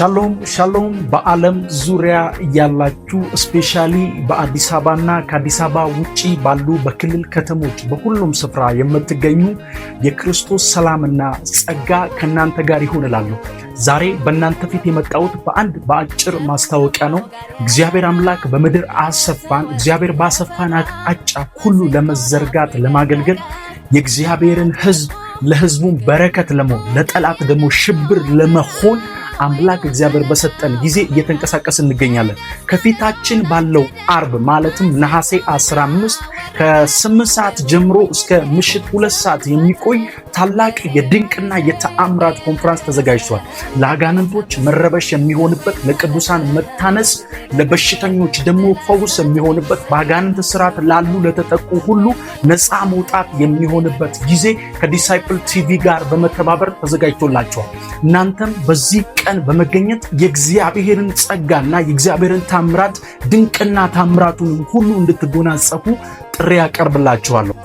ሻሎም ሻሎም በዓለም ዙሪያ ያላችሁ ስፔሻሊ በአዲስ አበባና ከአዲስ አበባ ውጪ ባሉ በክልል ከተሞች በሁሉም ስፍራ የምትገኙ የክርስቶስ ሰላምና ጸጋ ከናንተ ጋር ይሁን እላለሁ። ዛሬ በእናንተ ፊት የመጣሁት በአጭር ማስታወቂያ ነው። እግዚአብሔር አምላክ በምድር አሰፋን። እግዚአብሔር ባሰፋን አቅጣጫ ሁሉ ለመዘርጋት ለማገልገል የእግዚአብሔርን ሕዝብ ለሕዝቡም በረከት ለመሆን ለጠላት ደግሞ ሽብር ለመሆን አምላክ እግዚአብሔር በሰጠን ጊዜ እየተንቀሳቀስን እንገኛለን። ከፊታችን ባለው አርብ ማለትም ነሐሴ 15 ከ8 ሰዓት ጀምሮ እስከ ምሽት 2 ሰዓት የሚቆይ ታላቅ የድንቅና የተአምራት ኮንፈረንስ ተዘጋጅቷል። ለአጋንንቶች መረበሽ የሚሆንበት፣ ለቅዱሳን መታነጽ፣ ለበሽተኞች ደግሞ ፈውስ የሚሆንበት፣ በአጋንንት ስርዓት ላሉ ለተጠቁ ሁሉ ነፃ መውጣት የሚሆንበት ጊዜ ከዲሳይፕል ቲቪ ጋር በመተባበር ተዘጋጅቶላቸዋል። እናንተም በዚህ ቀን በመገኘት የእግዚአብሔርን ጸጋና የእግዚአብሔርን ታምራት ድንቅና ታምራቱን ሁሉ እንድትጎናጸፉ ጥሪ ያቀርብላችኋለሁ።